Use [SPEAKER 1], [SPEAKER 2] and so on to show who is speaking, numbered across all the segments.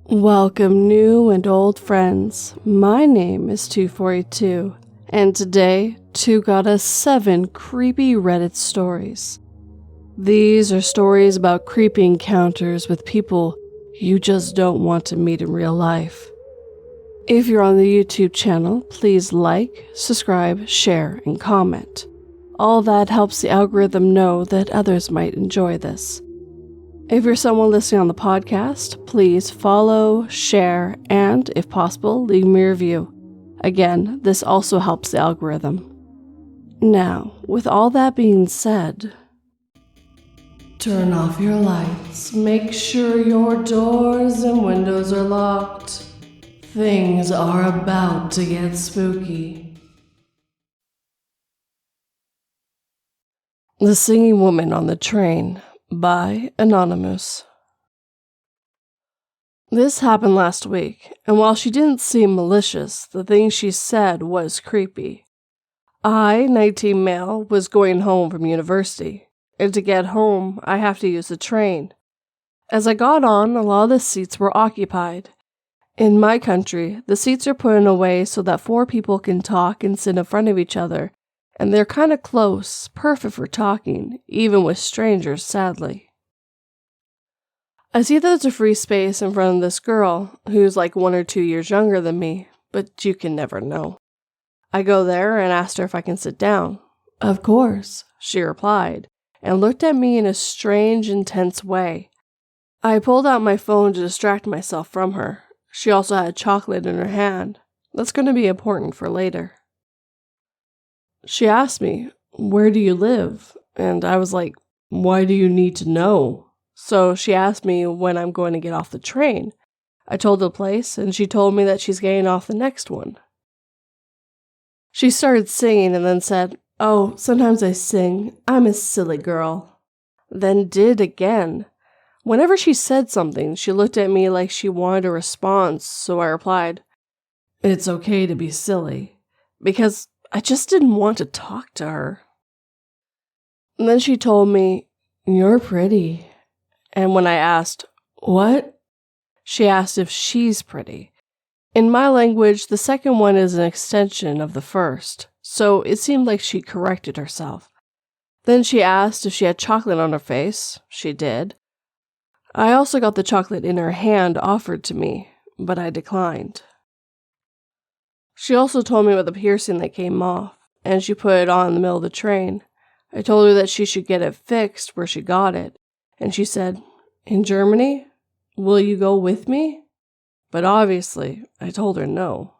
[SPEAKER 1] Welcome new and old friends, my name is 242, and today 2 got us 7 creepy Reddit stories. These are stories about creepy encounters with people you just don't want to meet in real life. If you're on the YouTube channel, please like, subscribe, share, and comment. All that helps the algorithm know that others might enjoy this. If you're someone listening on the podcast, please follow, share, and, if possible, leave me a review. Again, this also helps the algorithm. Now, with all that being said, turn off your lights, make sure your doors and windows are locked. Things are about to get spooky. The Singing Woman on the Train by Anonymoose. This happened last week, and while she didn't seem malicious, the thing she said was creepy. I, 19 male, was going home from university, and to get home, I have to use the train. As I got on, a lot of the seats were occupied. In my country, the seats are put in a way so that 4 people can talk and sit in front of each other, and they're kind of close, perfect for talking, even with strangers, sadly. I see there's a free space in front of this girl, who's like 1 or 2 years younger than me, but you can never know. I go there and asked her if I can sit down. Of course, she replied, and looked at me in a strange, intense way. I pulled out my phone to distract myself from her. She also had chocolate in her hand. That's going to be important for later. She asked me, "Where do you live?" And I was like, "Why do you need to know?" So she asked me when I'm going to get off the train. I told her the place, and she told me that she's getting off the next one. She started singing and then said, "Oh, sometimes I sing. I'm a silly girl." Then did again. Whenever she said something, she looked at me like she wanted a response, so I replied, "It's okay to be silly," because I just didn't want to talk to her. And then she told me, "You're pretty." And when I asked, "What?" she asked if she's pretty. In my language, the second one is an extension of the first, so it seemed like she corrected herself. Then she asked if she had chocolate on her face. She did. I also got the chocolate in her hand offered to me, but I declined. She also told me about the piercing that came off, and she put it on in the middle of the train. I told her that she should get it fixed where she got it, and she said, "In Germany? Will you go with me?" But obviously, I told her no.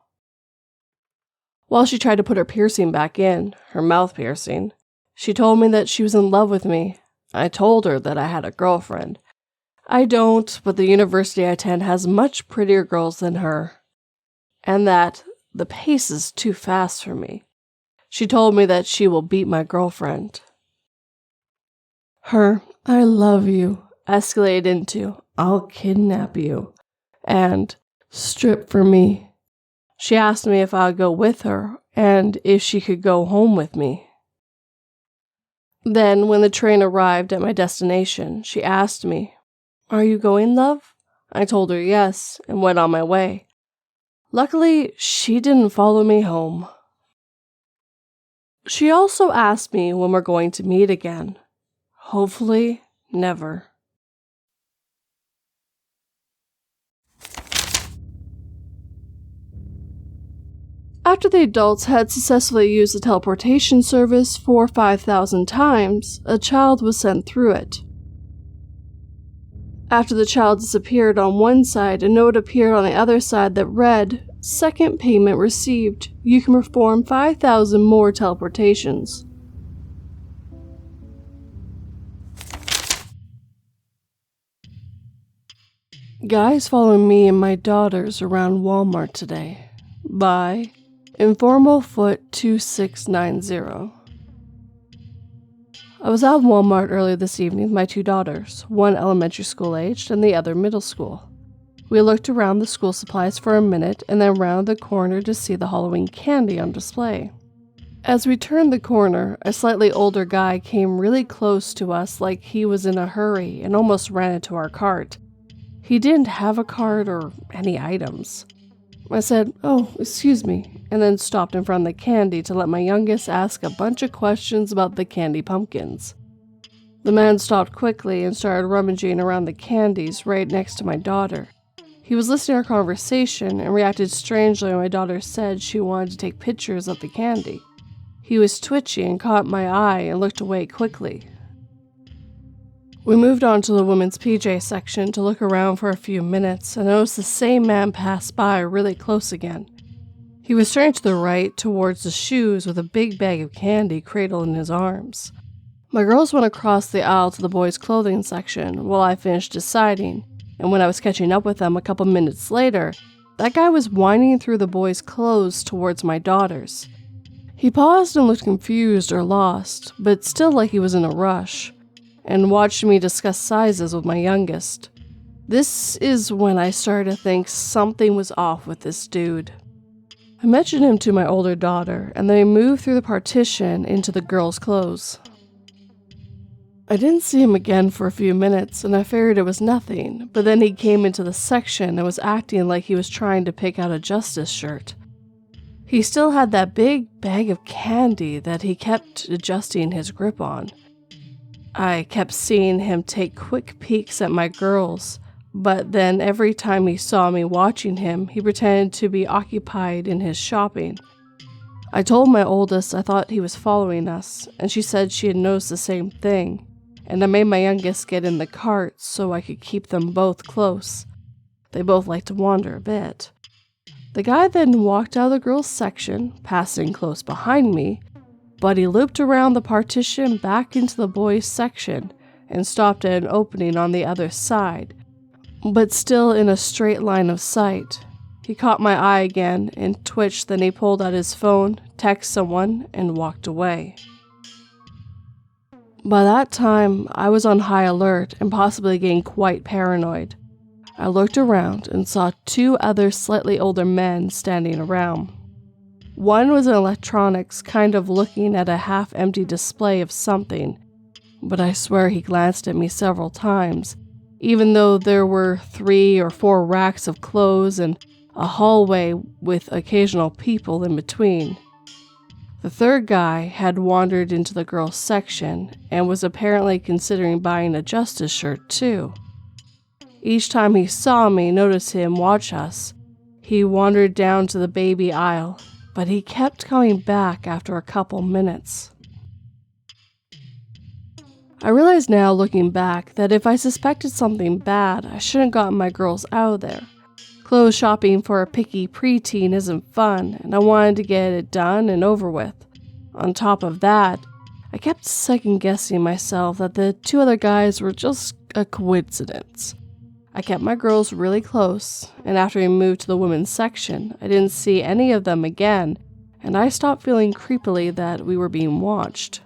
[SPEAKER 1] While she tried to put her piercing back in, her mouth piercing, she told me that she was in love with me. I told her that I had a girlfriend. I don't, but the university I attend has much prettier girls than her, and that the pace is too fast for me. She told me that she will beat my girlfriend. Her "I love you" escalated into "I'll kidnap you" and "strip for me." She asked me if I would go with her and if she could go home with me. Then, when the train arrived at my destination, she asked me, "Are you going, love?" I told her yes and went on my way. Luckily, she didn't follow me home. She also asked me when we're going to meet again. Hopefully, never. After the adults had successfully used the teleportation service 4,000 or 5,000 times, a child was sent through it. After the child disappeared on one side, a note appeared on the other side that read, "Second payment received. You can perform 5,000 more teleportations." Guys following me and my daughters around Walmart today. By Informalfoot 2690. I was at Walmart earlier this evening with my 2 daughters, one elementary school aged and the other middle school. We looked around the school supplies for a minute and then rounded the corner to see the Halloween candy on display. As we turned the corner, a slightly older guy came really close to us like he was in a hurry and almost ran into our cart. He didn't have a card or any items. I said, "Oh, excuse me," and then stopped in front of the candy to let my youngest ask a bunch of questions about the candy pumpkins. The man stopped quickly and started rummaging around the candies right next to my daughter. He was listening to our conversation and reacted strangely when my daughter said she wanted to take pictures of the candy. He was twitchy and caught my eye and looked away quickly. We moved on to the women's PJ section to look around for a few minutes and noticed the same man pass by really close again. He was turning to the right towards the shoes with a big bag of candy cradled in his arms. My girls went across the aisle to the boys' clothing section while I finished deciding, and when I was catching up with them a couple minutes later, that guy was winding through the boys' clothes towards my daughter's. He paused and looked confused or lost, but still like he was in a rush, and watched me discuss sizes with my youngest. This is when I started to think something was off with this dude. I mentioned him to my older daughter, and they moved through the partition into the girls' clothes. I didn't see him again for a few minutes, and I figured it was nothing, but then he came into the section and was acting like he was trying to pick out a Justice shirt. He still had that big bag of candy that he kept adjusting his grip on. I kept seeing him take quick peeks at my girls, but then every time he saw me watching him, he pretended to be occupied in his shopping. I told my oldest I thought he was following us, and she said she had noticed the same thing, and I made my youngest get in the cart so I could keep them both close. They both like to wander a bit. The guy then walked out of the girls' section, passing close behind me, but he looped around the partition back into the boys' section and stopped at an opening on the other side, but still in a straight line of sight. He caught my eye again and twitched, then he pulled out his phone, texted someone, and walked away. By that time, I was on high alert and possibly getting quite paranoid. I looked around and saw two other slightly older men standing around. One was in electronics, kind of looking at a half-empty display of something, but I swear he glanced at me several times, even though there were 3 or 4 racks of clothes and a hallway with occasional people in between. The third guy had wandered into the girls' section and was apparently considering buying a Justice shirt too. Each time he saw me notice him watch us, he wandered down to the baby aisle, but he kept coming back after a couple minutes. I realize now, looking back, that if I suspected something bad, I shouldn't have gotten my girls out of there. Clothes shopping for a picky preteen isn't fun, and I wanted to get it done and over with. On top of that, I kept second-guessing myself that the 2 other guys were just a coincidence. I kept my girls really close, and after we moved to the women's section, I didn't see any of them again, and I stopped feeling creepily that we were being watched.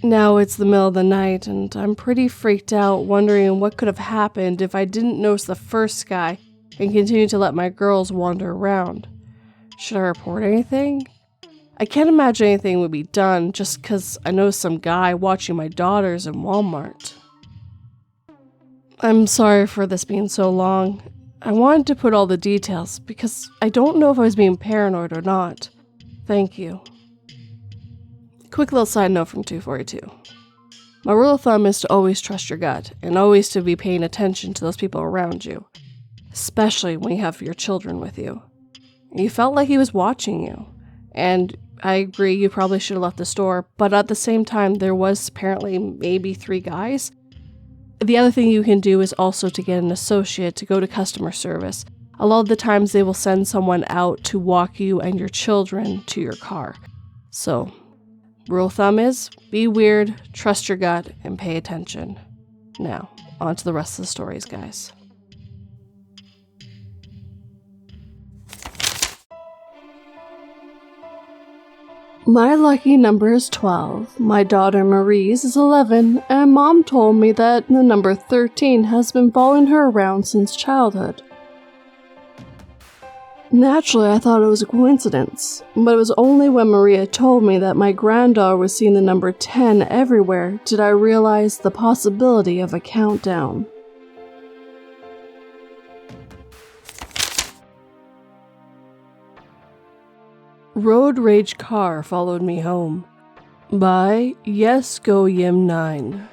[SPEAKER 1] Now it's the middle of the night, and I'm pretty freaked out, wondering what could have happened if I didn't notice the first guy and continued to let my girls wander around. Should I report anything? I can't imagine anything would be done just because I noticed some guy watching my daughters in Walmart. I'm sorry for this being so long. I wanted to put all the details because I don't know if I was being paranoid or not. Thank you. Quick little side note from 242. My rule of thumb is to always trust your gut and always to be paying attention to those people around you, especially when you have your children with you. You felt like he was watching you, and I agree you probably should have left the store, but at the same time there was apparently maybe 3 guys. The other thing you can do is also to get an associate to go to customer service. A lot of the times they will send someone out to walk you and your children to your car. So, rule of thumb is, be weird, trust your gut, and pay attention. Now, on to the rest of the stories, guys. My lucky number is 12. My daughter Marie's is 11, and Mom told me that the number 13 has been following her around since childhood. Naturally, I thought it was a coincidence, but it was only when Maria told me that my granddaughter was seeing the number 10 everywhere did I realize the possibility of a countdown. Road Rage Car Followed Me Home by Yes Go Yim 9.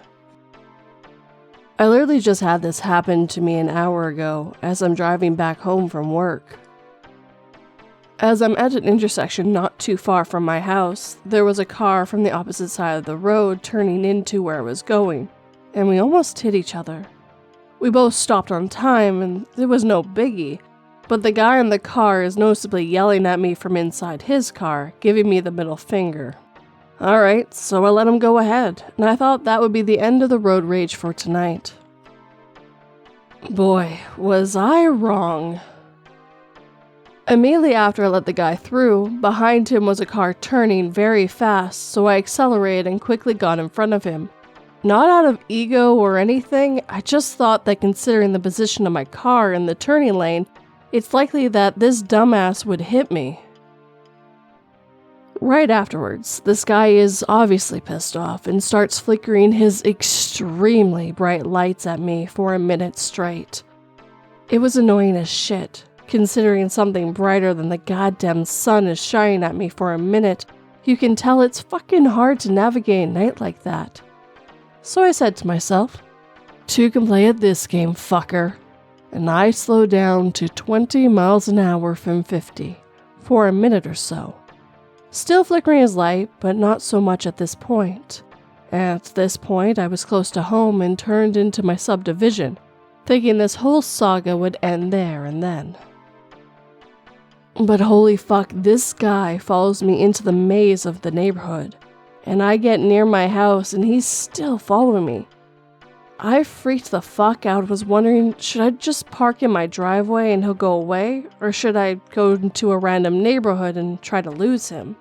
[SPEAKER 1] I literally just had this happen to me an hour ago as I'm driving back home from work. As I'm at an intersection not too far from my house, there was a car from the opposite side of the road turning into where I was going, and we almost hit each other. We both stopped on time and there was no biggie, but the guy in the car is noticeably yelling at me from inside his car, giving me the middle finger. Alright, so I let him go ahead, and I thought that would be the end of the road rage for tonight. Boy, was I wrong. Immediately after I let the guy through, behind him was a car turning very fast, so I accelerated and quickly got in front of him. Not out of ego or anything, I just thought that considering the position of my car in the turning lane, it's likely that this dumbass would hit me. Right afterwards, this guy is obviously pissed off and starts flickering his extremely bright lights at me for a minute straight. It was annoying as shit, considering something brighter than the goddamn sun is shining at me for a minute. You can tell it's fucking hard to navigate a night like that. So I said to myself, "Two can play at this game, fucker." And I slowed down to 20 miles an hour from 50 for a minute or so. Still flickering his light, but not so much at this point. At this point, I was close to home and turned into my subdivision, thinking this whole saga would end there and then. But holy fuck, this guy follows me into the maze of the neighborhood, and I get near my house and he's still following me. I freaked the fuck out, was wondering, should I just park in my driveway and he'll go away, or should I go into a random neighborhood and try to lose him?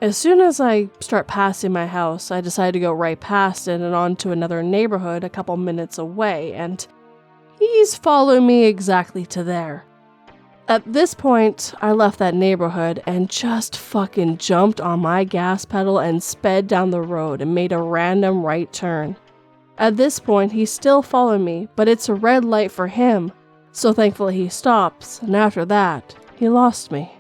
[SPEAKER 1] As soon as I start passing my house, I decide to go right past it and on to another neighborhood a couple minutes away, and he's following me exactly to there. At this point, I left that neighborhood and just fucking jumped on my gas pedal and sped down the road and made a random right turn. At this point, he's still following me, but it's a red light for him, so thankfully he stops, and after that, he lost me.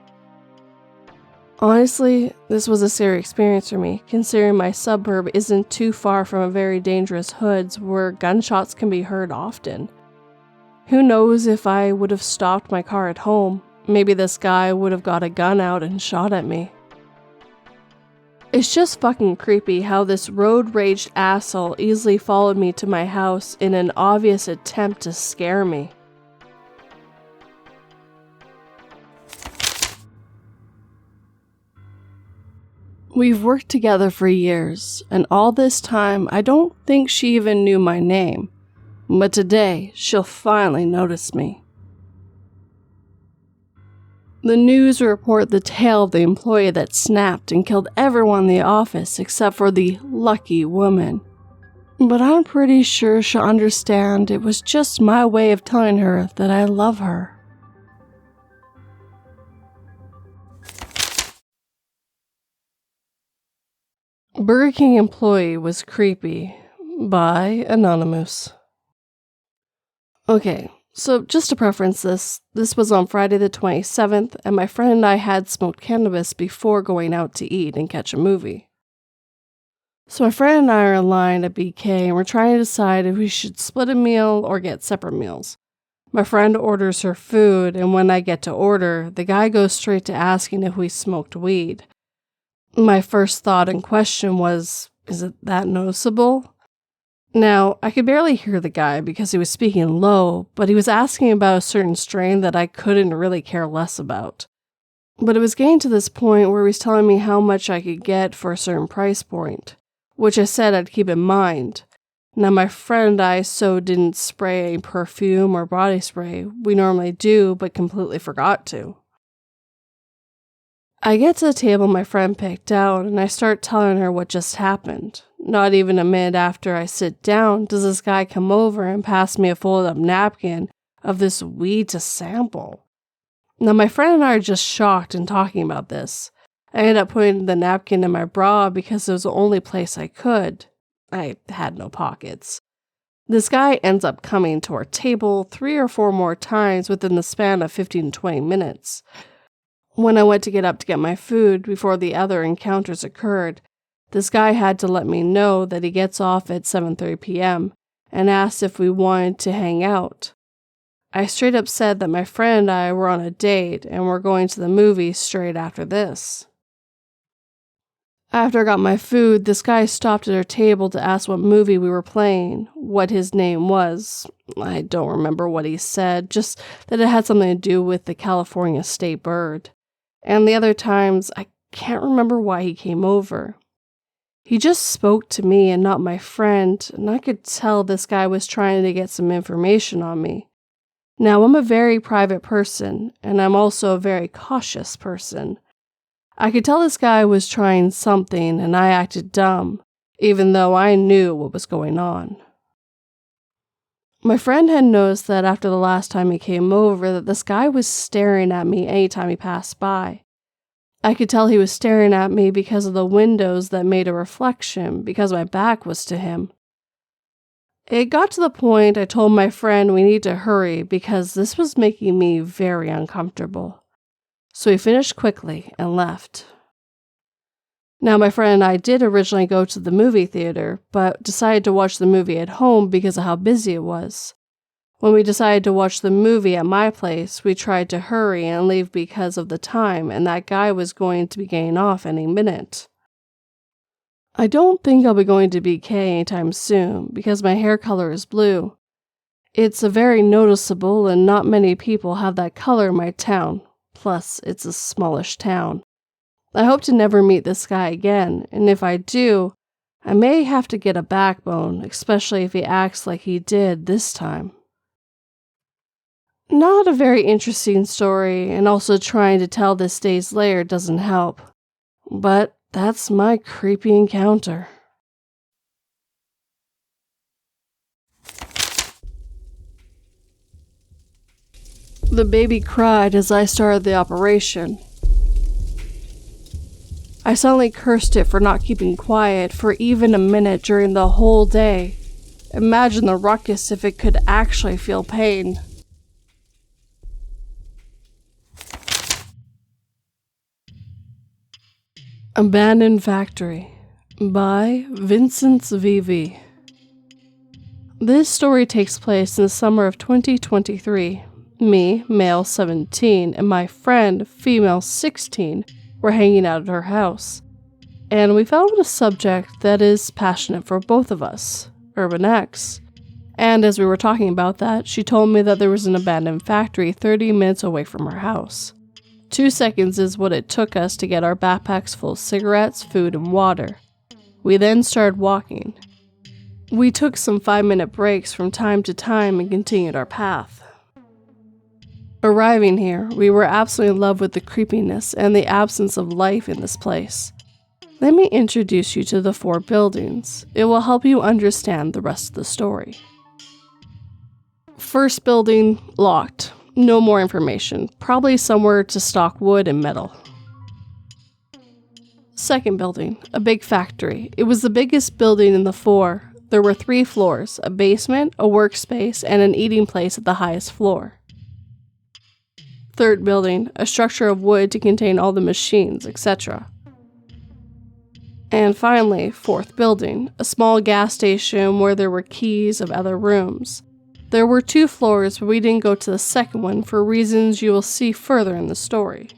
[SPEAKER 1] Honestly, this was a scary experience for me, considering my suburb isn't too far from a very dangerous hoods where gunshots can be heard often. Who knows if I would have stopped my car at home, maybe this guy would have got a gun out and shot at me. It's just fucking creepy how this road-raged asshole easily followed me to my house in an obvious attempt to scare me. We've worked together for years, and all this time I don't think she even knew my name. But today, she'll finally notice me. The news report the tale of the employee that snapped and killed everyone in the office except for the lucky woman. But I'm pretty sure she'll understand it was just my way of telling her that I love her. Burger King employee was creepy by Anonymoose. Okay. So just to preference this was on Friday the 27th, and my friend and I had smoked cannabis before going out to eat and catch a movie. So my friend and I are in line at BK, and we're trying to decide if we should split a meal or get separate meals. My friend orders her food, and when I get to order, the guy goes straight to asking if we smoked weed. My first thought and question was, is it that noticeable? Now, I could barely hear the guy because he was speaking low, but he was asking about a certain strain that I couldn't really care less about. But it was getting to this point where he was telling me how much I could get for a certain price point, which I said I'd keep in mind. Now, my friend and I didn't spray any perfume or body spray. We normally do, but completely forgot to. I get to the table my friend picked out, and I start telling her what just happened. Not even a minute after I sit down does this guy come over and pass me a folded up napkin of this weed to sample. Now my friend and I are just shocked and talking about this. I ended up putting the napkin in my bra because it was the only place I could. I had no pockets. This guy ends up coming to our table 3 or 4 more times within the span of 15 to 20 minutes. When I went to get up to get my food before the other encounters occurred, this guy had to let me know that he gets off at 7:30 p.m. and asked if we wanted to hang out. I straight up said that my friend and I were on a date and were going to the movies straight after this. After I got my food, this guy stopped at our table to ask what movie we were playing, what his name was. I don't remember what he said, just that it had something to do with the California state bird. And the other times, I can't remember why he came over. He just spoke to me and not my friend, and I could tell this guy was trying to get some information on me. Now, I'm a very private person, and I'm also a very cautious person. I could tell this guy was trying something, and I acted dumb, even though I knew what was going on. My friend had noticed that after the last time he came over, that this guy was staring at me anytime he passed by. I could tell he was staring at me because of the windows that made a reflection, because my back was to him. It got to the point I told my friend we need to hurry because this was making me very uncomfortable. So we finished quickly and left. Now, my friend and I did originally go to the movie theater, but decided to watch the movie at home because of how busy it was. When we decided to watch the movie at my place, we tried to hurry and leave because of the time, and that guy was going to be getting off any minute. I don't think I'll be going to BK anytime soon because my hair color is blue. It's a very noticeable and not many people have that color in my town. Plus, it's a smallish town. I hope to never meet this guy again, and if I do, I may have to get a backbone, especially if he acts like he did this time. Not a very interesting story, and also trying to tell this days later doesn't help. But that's my creepy encounter. The baby cried as I started the operation. I suddenly cursed it for not keeping quiet for even a minute during the whole day. Imagine the ruckus if it could actually feel pain. Abandoned Factory by vincentsvv. This story takes place in the summer of 2023. Me, male 17, and my friend, female 16, were hanging out at her house. And we found a subject that is passionate for both of us, Urban X. And as we were talking about that, she told me that there was an abandoned factory 30 minutes away from her house. 2 seconds is what it took us to get our backpacks full of cigarettes, food, and water. We then started walking. We took some 5-minute breaks from time to time and continued our path. Arriving here, we were absolutely in love with the creepiness and the absence of life in this place. Let me introduce you to the 4 buildings. It will help you understand the rest of the story. First building, locked. No more information. Probably somewhere to stock wood and metal. Second building, a big factory. It was the biggest building in the 4. There were 3 floors, a basement, a workspace, and an eating place at the highest floor. Third building, a structure of wood to contain all the machines, etc. And finally, fourth building, a small gas station where there were keys of other rooms. There were 2 floors, but we didn't go to the second one for reasons you will see further in the story.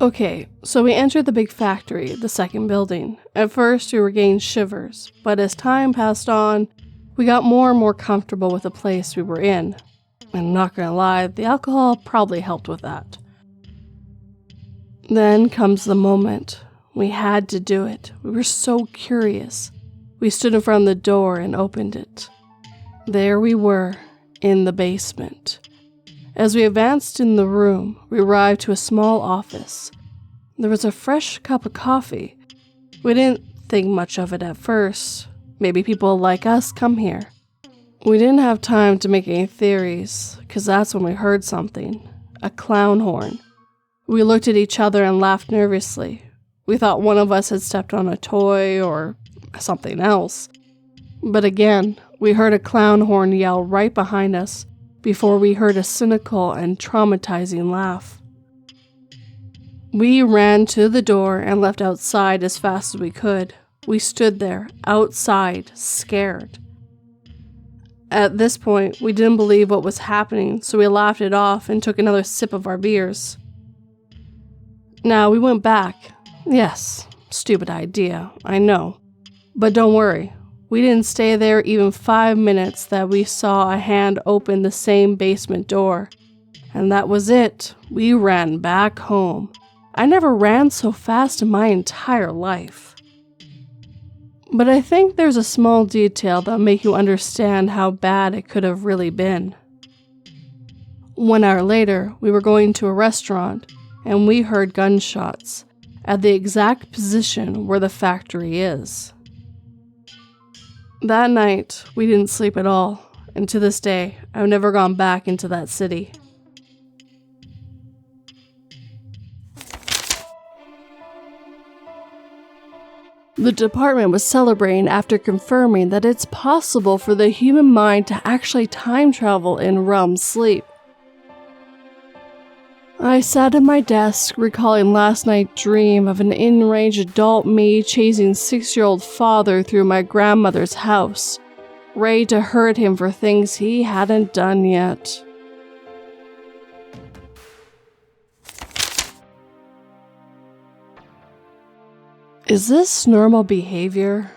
[SPEAKER 1] Okay, so we entered the big factory, the second building. At first, we were getting shivers, but as time passed on, we got more and more comfortable with the place we were in. I'm not gonna lie, the alcohol probably helped with that. Then comes the moment. We had to do it. We were so curious. We stood in front of the door and opened it. There we were, in the basement. As we advanced in the room, we arrived to a small office. There was a fresh cup of coffee. We didn't think much of it at first. Maybe people like us come here. We didn't have time to make any theories, because that's when we heard something. A clown horn. We looked at each other and laughed nervously. We thought one of us had stepped on a toy or something else. But again, we heard a clown horn yell right behind us before we heard a cynical and traumatizing laugh. We ran to the door and left outside as fast as we could. We stood there, outside, scared. At this point, we didn't believe what was happening, so we laughed it off and took another sip of our beers. Now, we went back. Yes, stupid idea, I know. But don't worry, we didn't stay there even 5 minutes that we saw a hand open the same basement door. And that was it. We ran back home. I never ran so fast in my entire life. But I think there's a small detail that'll make you understand how bad it could have really been. 1 hour later, we were going to a restaurant, and we heard gunshots at the exact position where the factory is. That night, we didn't sleep at all, and to this day, I've never gone back into that city. The department was celebrating after confirming that it's possible for the human mind to actually time travel in REM sleep. I sat at my desk recalling last night's dream of an in-range adult me chasing 6-year-old father through my grandmother's house, ready to hurt him for things he hadn't done yet. Is this normal behavior?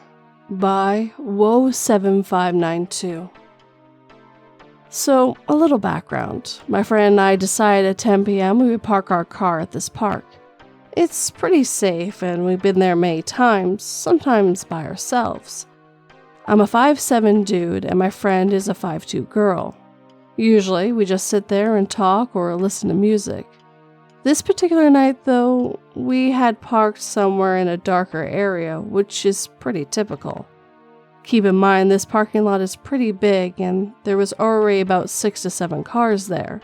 [SPEAKER 1] By Woe7592. So, a little background. My friend and I decided at 10 p.m. we would park our car at this park. It's pretty safe and we've been there many times, sometimes by ourselves. I'm a 5'7" dude and my friend is a 5'2" girl. Usually, we just sit there and talk or listen to music. This particular night, though, we had parked somewhere in a darker area, which is pretty typical. Keep in mind, this parking lot is pretty big, and there was already about 6 to 7 cars there.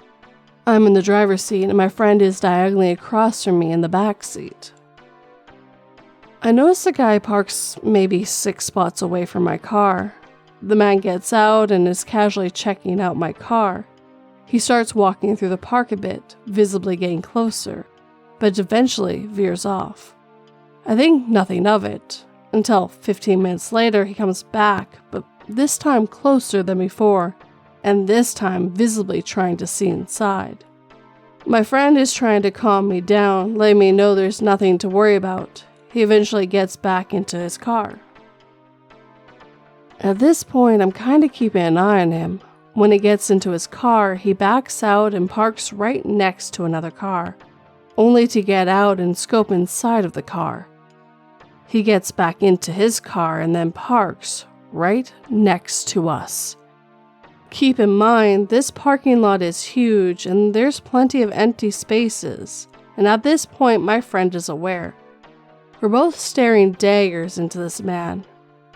[SPEAKER 1] I'm in the driver's seat, and my friend is diagonally across from me in the back seat. I notice a guy parks maybe 6 spots away from my car. The man gets out and is casually checking out my car. He starts walking through the park a bit, visibly getting closer, but eventually veers off. I think nothing of it, until 15 minutes later he comes back, but this time closer than before, and this time visibly trying to see inside. My friend is trying to calm me down, letting me know there's nothing to worry about. He eventually gets back into his car. At this point, I'm kind of keeping an eye on him. When he gets into his car, he backs out and parks right next to another car, only to get out and scope inside of the car. He gets back into his car and then parks right next to us. Keep in mind, this parking lot is huge and there's plenty of empty spaces, and at this point my friend is aware. We're both staring daggers into this man,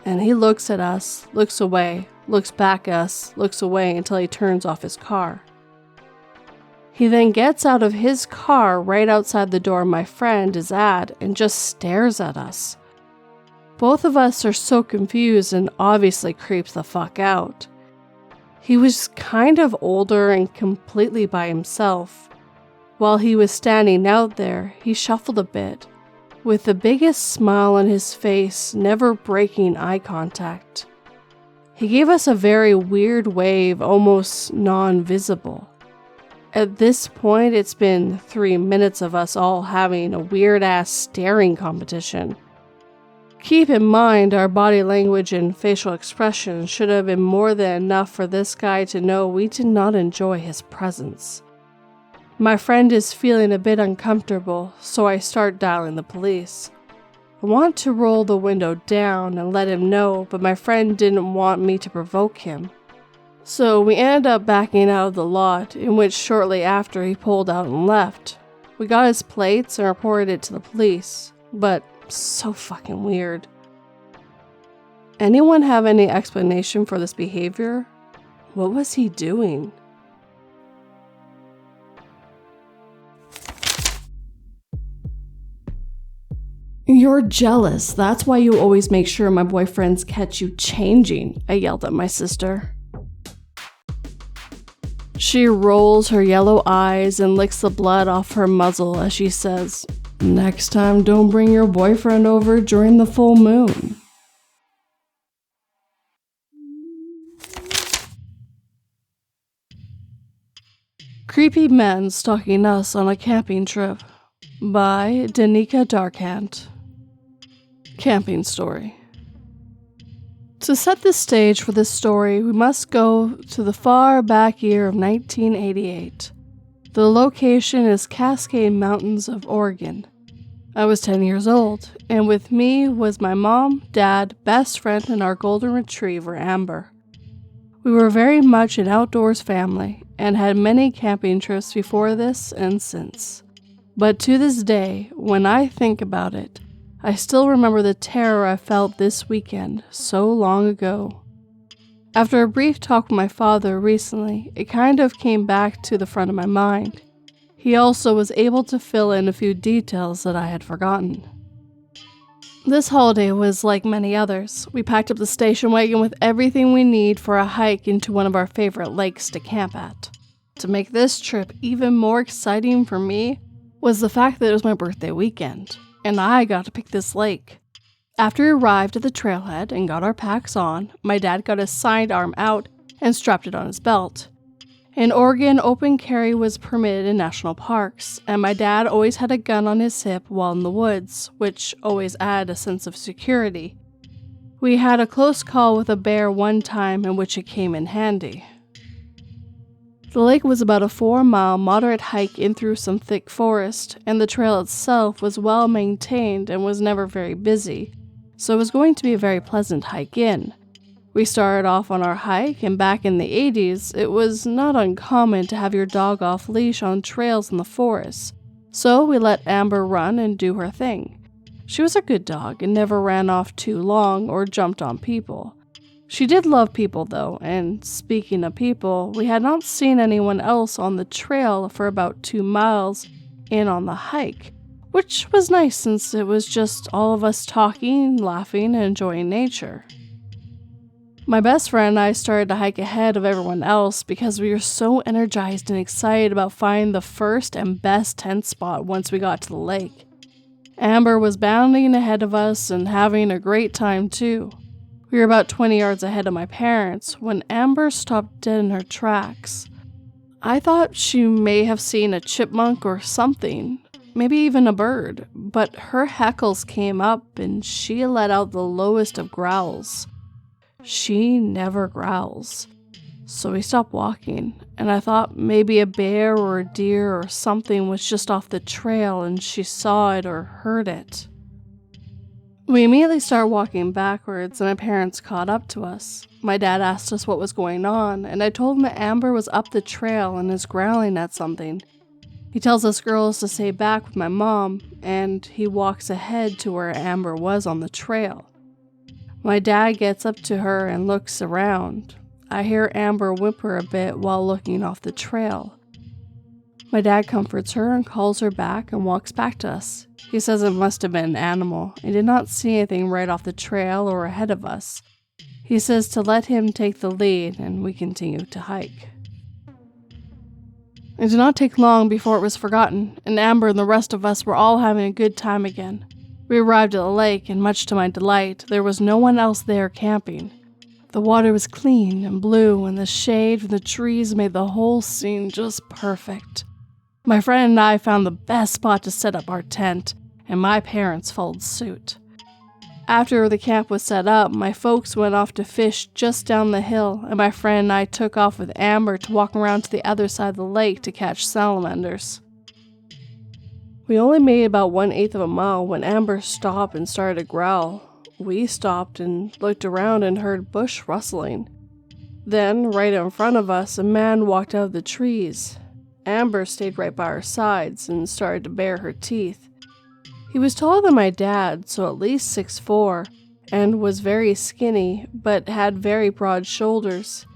[SPEAKER 1] and he looks at us, looks away, looks back at us, looks away until he turns off his car. He then gets out of his car right outside the door my friend is at and just stares at us. Both of us are so confused and obviously creeps the fuck out. He was kind of older and completely by himself. While he was standing out there, he shuffled a bit, with the biggest smile on his face, never breaking eye contact. He gave us a very weird wave, almost non-visible. At this point, it's been 3 minutes of us all having a weird-ass staring competition. Keep in mind, our body language and facial expressions should have been more than enough for this guy to know we did not enjoy his presence. My friend is feeling a bit uncomfortable, so I start dialing the police. I want to roll the window down and let him know, but my friend didn't want me to provoke him. So we ended up backing out of the lot, in which shortly after he pulled out and left. We got his plates and reported it to the police, but so fucking weird. Anyone have any explanation for this behavior? What was he doing? You're jealous. That's why you always make sure my boyfriends catch you changing, I yelled at my sister. She rolls her yellow eyes and licks the blood off her muzzle as she says, Next time, don't bring your boyfriend over during the full moon. Creepy Men Stalking Us on a Camping Trip by DanicaDarkhand. Camping Story. To set the stage for this story, we must go to the far back year of 1988. The location is Cascade Mountains of Oregon. I was 10 years old, and with me was my mom, dad, best friend, and our golden retriever, Amber. We were very much an outdoors family, and had many camping trips before this and since. But to this day, when I think about it, I still remember the terror I felt this weekend so long ago. After a brief talk with my father recently, it kind of came back to the front of my mind. He also was able to fill in a few details that I had forgotten. This holiday was like many others. We packed up the station wagon with everything we need for a hike into one of our favorite lakes to camp at. To make this trip even more exciting for me was the fact that it was my birthday weekend, and I got to pick this lake. After we arrived at the trailhead and got our packs on, my dad got his sidearm out and strapped it on his belt. In Oregon, open carry was permitted in national parks, and my dad always had a gun on his hip while in the woods, which always added a sense of security. We had a close call with a bear one time in which it came in handy. The lake was about a 4-mile moderate hike in through some thick forest, and the trail itself was well maintained and was never very busy, so it was going to be a very pleasant hike in. We started off on our hike, and back in the 80s, it was not uncommon to have your dog off leash on trails in the forest, so we let Amber run and do her thing. She was a good dog and never ran off too long or jumped on people. She did love people though, and speaking of people, we had not seen anyone else on the trail for about 2 miles in on the hike, which was nice since it was just all of us talking, laughing, and enjoying nature. My best friend and I started to hike ahead of everyone else because we were so energized and excited about finding the first and best tent spot once we got to the lake. Amber was bounding ahead of us and having a great time too. We were about 20 yards ahead of my parents when Amber stopped dead in her tracks. I thought she may have seen a chipmunk or something, maybe even a bird, but her hackles came up and she let out the lowest of growls. She never growls. So we stopped walking, and I thought maybe a bear or a deer or something was just off the trail and she saw it or heard it. We immediately started walking backwards, and my parents caught up to us. My dad asked us what was going on, and I told him that Amber was up the trail and is growling at something. He tells us girls to stay back with my mom, and he walks ahead to where Amber was on the trail. My dad gets up to her and looks around. I hear Amber whimper a bit while looking off the trail. My dad comforts her and calls her back and walks back to us. He says it must have been an animal. He did not see anything right off the trail or ahead of us. He says to let him take the lead, and we continue to hike. It did not take long before it was forgotten, and Amber and the rest of us were all having a good time again. We arrived at the lake, and much to my delight, there was no one else there camping. The water was clean and blue, and the shade from the trees made the whole scene just perfect. My friend and I found the best spot to set up our tent, and my parents followed suit. After the camp was set up, my folks went off to fish just down the hill, and my friend and I took off with Amber to walk around to the other side of the lake to catch salamanders. We only made about 1/8 of a mile when Amber stopped and started to growl. We stopped and looked around and heard bush rustling. Then, right in front of us, a man walked out of the trees. Amber stayed right by our sides and started to bare her teeth. He was taller than my dad, so at least 6'4", and was very skinny, but had very broad shoulders.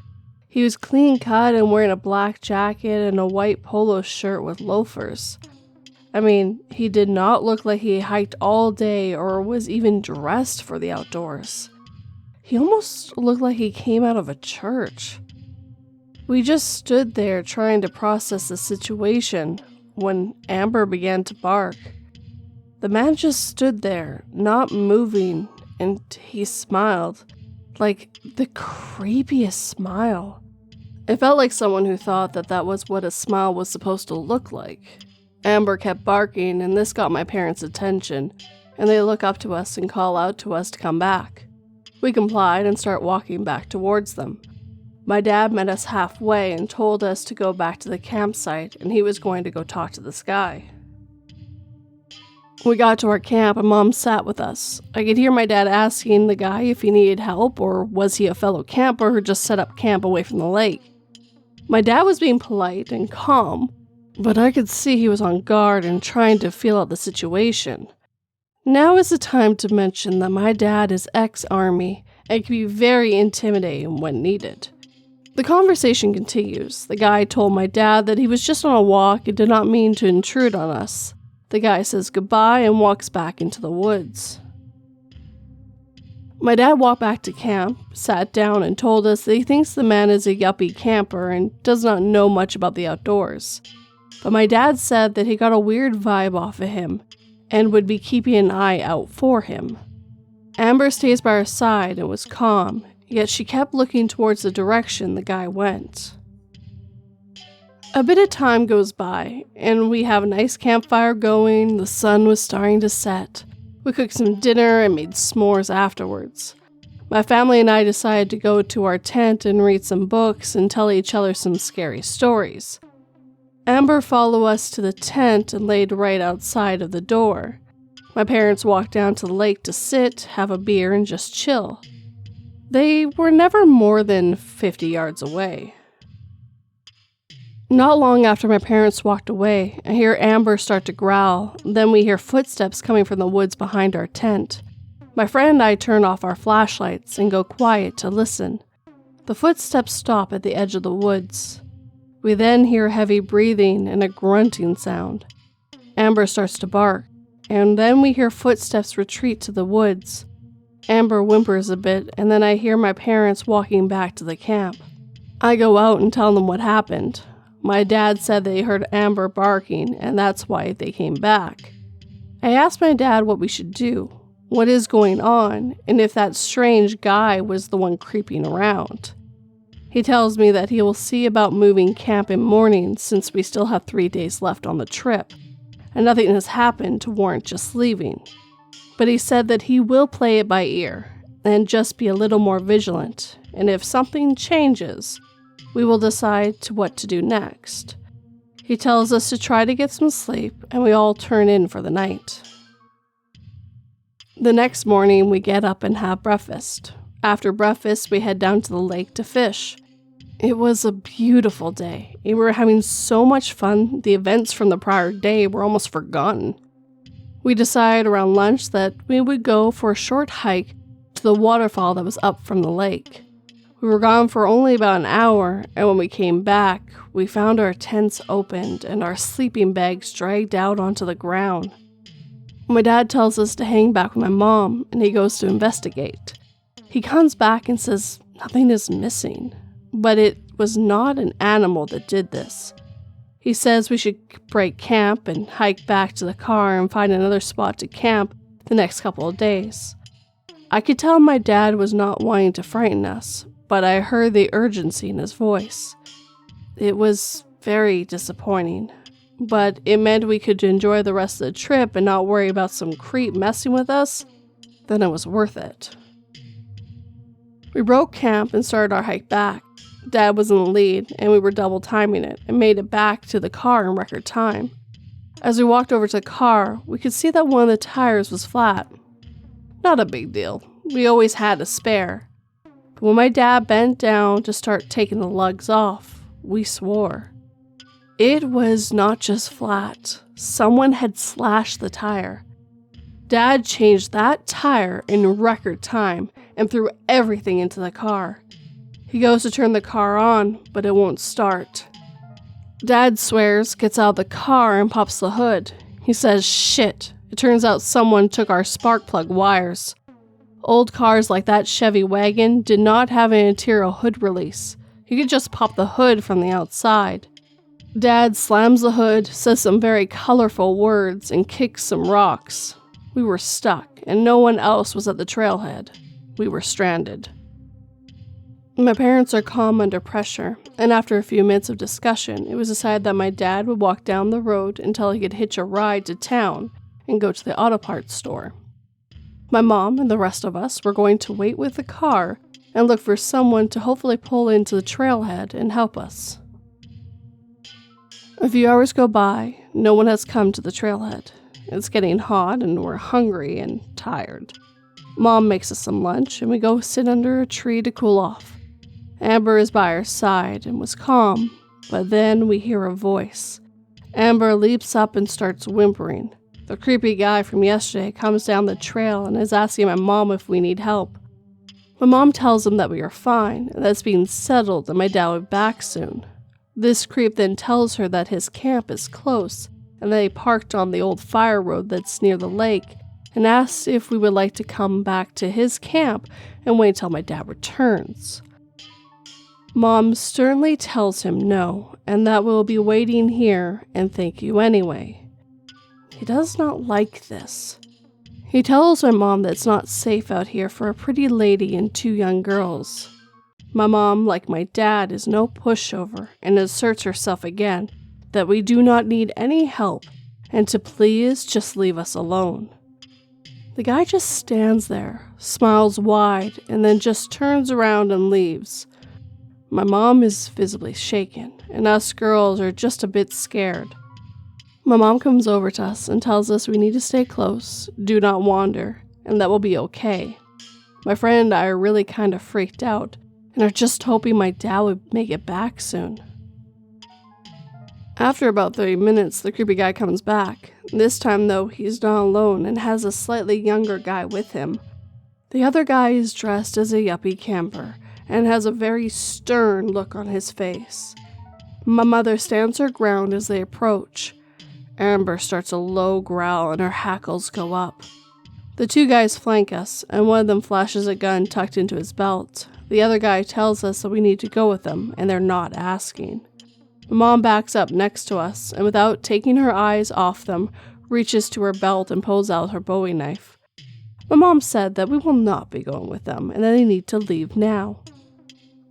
[SPEAKER 1] He was clean cut and wearing a black jacket and a white polo shirt with loafers. I mean, he did not look like he hiked all day or was even dressed for the outdoors. He almost looked like he came out of a church. We just stood there trying to process the situation when Amber began to bark. The man just stood there, not moving, and he smiled. Like the creepiest smile. It felt like someone who thought that that was what a smile was supposed to look like. Amber kept barking, and this got my parents' attention, and they look up to us and call out to us to come back. We complied and start walking back towards them. My dad met us halfway and told us to go back to the campsite, and he was going to go talk to this guy. We got to our camp and Mom sat with us. I could hear my dad asking the guy if he needed help or was he a fellow camper who just set up camp away from the lake. My dad was being polite and calm, but I could see he was on guard and trying to feel out the situation. Now is the time to mention that my dad is ex-army and can be very intimidating when needed. The conversation continues. The guy told my dad that he was just on a walk and did not mean to intrude on us. The guy says goodbye and walks back into the woods. My dad walked back to camp, sat down, and told us that he thinks the man is a yuppie camper and does not know much about the outdoors. But my dad said that he got a weird vibe off of him and would be keeping an eye out for him. Amber stays by her side and was calm, yet she kept looking towards the direction the guy went. A bit of time goes by, and we have a nice campfire going. The sun was starting to set. We cooked some dinner and made s'mores afterwards. My family and I decided to go to our tent and read some books and tell each other some scary stories. Amber followed us to the tent and laid right outside of the door. My parents walked down to the lake to sit, have a beer, and just chill. They were never more than 50 yards away. Not long after my parents walked away, I hear Amber start to growl. Then we hear footsteps coming from the woods behind our tent. My friend and I turn off our flashlights and go quiet to listen. The footsteps stop at the edge of the woods. We then hear heavy breathing and a grunting sound. Amber starts to bark, and then we hear footsteps retreat to the woods. Amber whimpers a bit, and then I hear my parents walking back to the camp. I go out and tell them what happened. My dad said they heard Amber barking, and that's why they came back. I asked my dad what we should do, what is going on, and if that strange guy was the one creeping around. He tells me that he will see about moving camp in morning since we still have 3 days left on the trip, and nothing has happened to warrant just leaving. But he said that he will play it by ear, and just be a little more vigilant, and if something changes, we will decide what to do next. He tells us to try to get some sleep, and we all turn in for the night. The next morning, we get up and have breakfast. After breakfast, we head down to the lake to fish. It was a beautiful day. We were having so much fun, the events from the prior day were almost forgotten. We decided around lunch that we would go for a short hike to the waterfall that was up from the lake. We were gone for only about an hour, and when we came back, we found our tents opened and our sleeping bags dragged out onto the ground. My dad tells us to hang back with my mom, and he goes to investigate. He comes back and says nothing is missing, but it was not an animal that did this. He says we should break camp and hike back to the car and find another spot to camp the next couple of days. I could tell my dad was not wanting to frighten us, but I heard the urgency in his voice. It was very disappointing, but it meant we could enjoy the rest of the trip and not worry about some creep messing with us. Then it was worth it. We broke camp and started our hike back. Dad was in the lead, and we were double timing it and made it back to the car in record time. As we walked over to the car, we could see that one of the tires was flat. Not a big deal. We always had a spare. But when my dad bent down to start taking the lugs off, we swore. It was not just flat. Someone had slashed the tire. Dad changed that tire in record time and threw everything into the car. He goes to turn the car on, but it won't start. Dad swears, gets out of the car, and pops the hood. He says, "Shit, it turns out someone took our spark plug wires." Old cars like that Chevy wagon did not have an interior hood release. You could just pop the hood from the outside. Dad slams the hood, says some very colorful words, and kicks some rocks. We were stuck, and no one else was at the trailhead. We were stranded. My parents are calm under pressure, and after a few minutes of discussion, it was decided that my dad would walk down the road until he could hitch a ride to town and go to the auto parts store. My mom and the rest of us were going to wait with the car and look for someone to hopefully pull into the trailhead and help us. A few hours go by, no one has come to the trailhead. It's getting hot and we're hungry and tired. Mom makes us some lunch and we go sit under a tree to cool off. Amber is by our side and was calm, but then we hear a voice. Amber leaps up and starts whimpering. The creepy guy from yesterday comes down the trail and is asking my mom if we need help. My mom tells him that we are fine and that it's being settled and my dad will be back soon. This creep then tells her that his camp is close and that he parked on the old fire road that's near the lake and asks if we would like to come back to his camp and wait until my dad returns. Mom sternly tells him no, and that we'll be waiting here and thank you anyway. He does not like this. He tells my mom that it's not safe out here for a pretty lady and two young girls. My mom, like my dad, is no pushover and asserts herself again that we do not need any help and to please just leave us alone. The guy just stands there, smiles wide, and then just turns around and leaves. My mom is visibly shaken, and us girls are just a bit scared. My mom comes over to us and tells us we need to stay close, do not wander, and that we'll be okay. My friend and I are really kind of freaked out, and are just hoping my dad would make it back soon. After about 30 minutes, the creepy guy comes back. This time, though, he's not alone and has a slightly younger guy with him. The other guy is dressed as a yuppie camper and has a very stern look on his face. My mother stands her ground as they approach. Amber starts a low growl and her hackles go up. The two guys flank us, and one of them flashes a gun tucked into his belt. The other guy tells us that we need to go with them, and they're not asking. My mom backs up next to us, and without taking her eyes off them, reaches to her belt and pulls out her Bowie knife. My mom said that we will not be going with them, and that they need to leave now.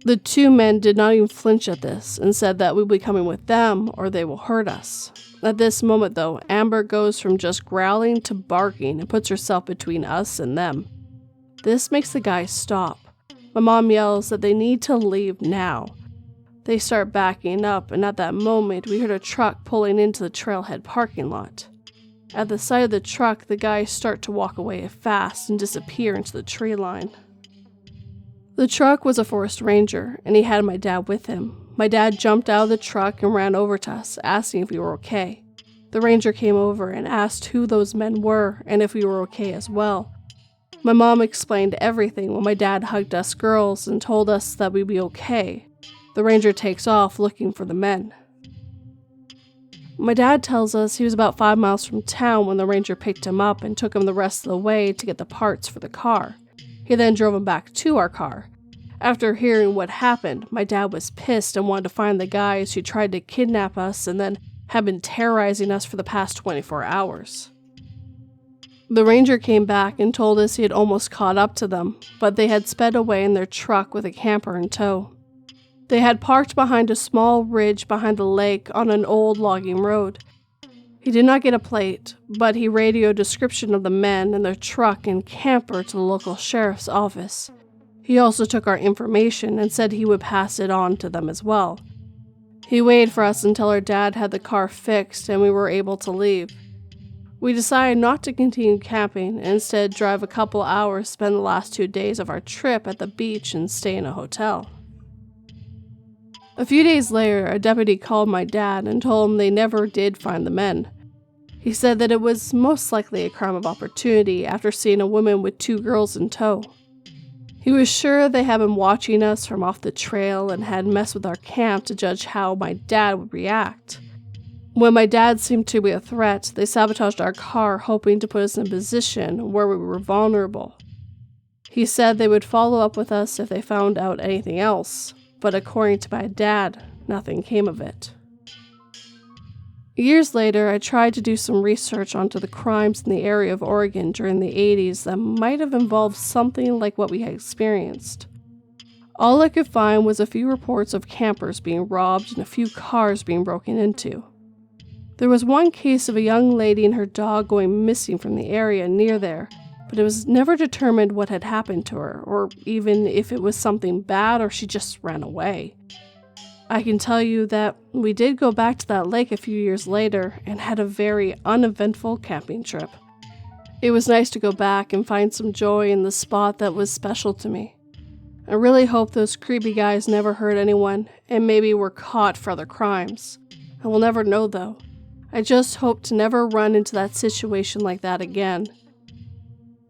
[SPEAKER 1] The two men did not even flinch at this, and said that we will be coming with them, or they will hurt us. At this moment, though, Amber goes from just growling to barking and puts herself between us and them. This makes the guys stop. My mom yells that they need to leave now. They start backing up, and at that moment, we heard a truck pulling into the trailhead parking lot. At the sight of the truck, the guys start to walk away fast and disappear into the tree line. The truck was a forest ranger, and he had my dad with him. My dad jumped out of the truck and ran over to us, asking if we were okay. The ranger came over and asked who those men were and if we were okay as well. My mom explained everything while my dad hugged us girls and told us that we'd be okay. The ranger takes off looking for the men. My dad tells us he was about 5 miles from town when the ranger picked him up and took him the rest of the way to get the parts for the car. He then drove him back to our car. After hearing what happened, my dad was pissed and wanted to find the guys who tried to kidnap us and then had been terrorizing us for the past 24 hours. The ranger came back and told us he had almost caught up to them, but they had sped away in their truck with a camper in tow. They had parked behind a small ridge behind the lake on an old logging road. He did not get a plate, but he radioed a description of the men and their truck and camper to the local sheriff's office. He also took our information and said he would pass it on to them as well. He waited for us until our dad had the car fixed and we were able to leave. We decided not to continue camping and instead drive a couple hours, spend the last 2 days of our trip at the beach and stay in a hotel. A few days later, a deputy called my dad and told him they never did find the men. He said that it was most likely a crime of opportunity after seeing a woman with 2 girls in tow. He was sure they had been watching us from off the trail and had messed with our camp to judge how my dad would react. When my dad seemed to be a threat, they sabotaged our car, hoping to put us in a position where we were vulnerable. He said they would follow up with us if they found out anything else, but according to my dad, nothing came of it. Years later, I tried to do some research onto the crimes in the area of Oregon during the 80s that might have involved something like what we had experienced. All I could find was a few reports of campers being robbed and a few cars being broken into. There was one case of a young lady and her dog going missing from the area near there, but it was never determined what had happened to her, or even if it was something bad or she just ran away. I can tell you that we did go back to that lake a few years later and had a very uneventful camping trip. It was nice to go back and find some joy in the spot that was special to me. I really hope those creepy guys never hurt anyone and maybe were caught for other crimes. I will never know though. I just hope to never run into that situation like that again.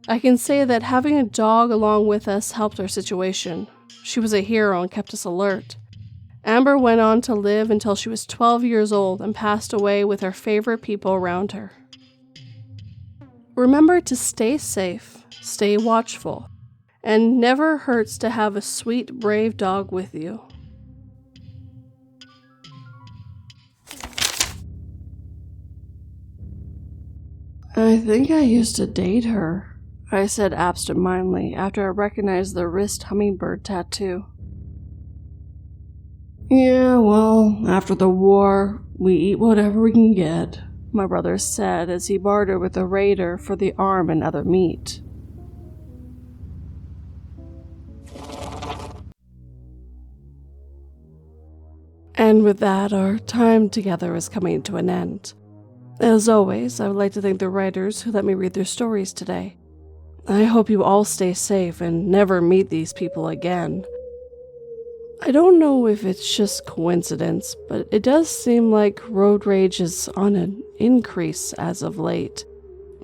[SPEAKER 1] I can say that having a dog along with us helped our situation. She was a hero and kept us alert. Amber went on to live until she was 12 years old and passed away with her favorite people around her. Remember to stay safe, stay watchful, and never hurts to have a sweet, brave dog with you. I think I used to date her, I said absent-mindedly after I recognized the wrist hummingbird tattoo. Yeah, well, after the war, we eat whatever we can get, my brother said as he bartered with the raider for the arm and other meat. And with that, our time together is coming to an end. As always, I would like to thank the writers who let me read their stories today. I hope you all stay safe and never meet these people again. I don't know if it's just coincidence, but it does seem like road rage is on an increase as of late.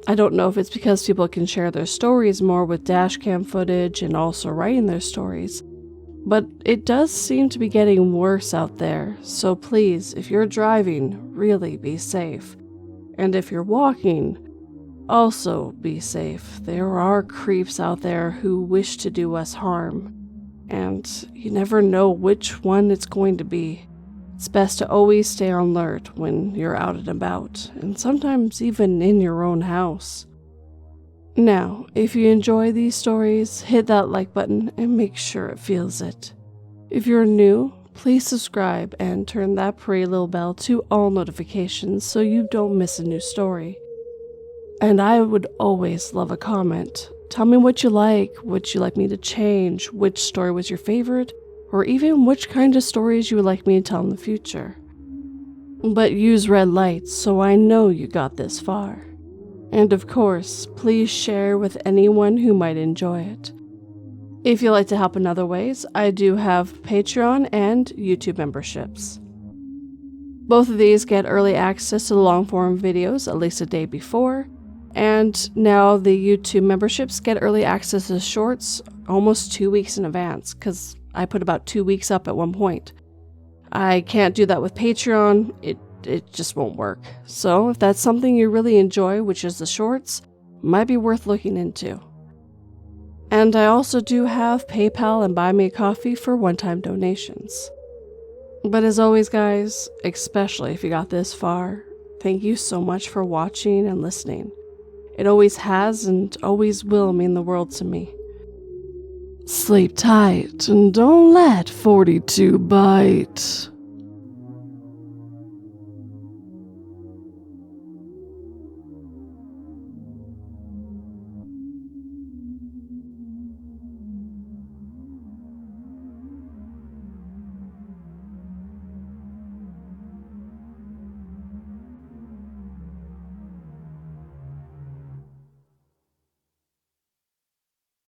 [SPEAKER 1] I don't know if it's because people can share their stories more with dashcam footage and also writing their stories, but it does seem to be getting worse out there, so please, if you're driving, really be safe. And if you're walking, also be safe. There are creeps out there who wish to do us harm, and you never know which one it's going to be. It's best to always stay on alert when you're out and about, and sometimes even in your own house. Now, if you enjoy these stories, hit that like button and make sure it feels it. If you're new, please subscribe and turn that pretty little bell to all notifications so you don't miss a new story. And I would always love a comment. Tell me what you like me to change, which story was your favorite, or even which kind of stories you would like me to tell in the future. But use red lights so I know you got this far. And of course, please share with anyone who might enjoy it. If you'd like to help in other ways, I do have Patreon and YouTube memberships. Both of these get early access to the long-form videos at least a day before, and now the YouTube memberships get early access to shorts almost 2 weeks in advance, because I put about 2 weeks up at one point. I can't do that with Patreon, it just won't work. So if that's something you really enjoy, which is the shorts, might be worth looking into. And I also do have PayPal and Buy Me a Coffee for one-time donations. But as always, guys, especially if you got this far, thank you so much for watching and listening. It always has and always will mean the world to me. Sleep tight and don't let 42 bite.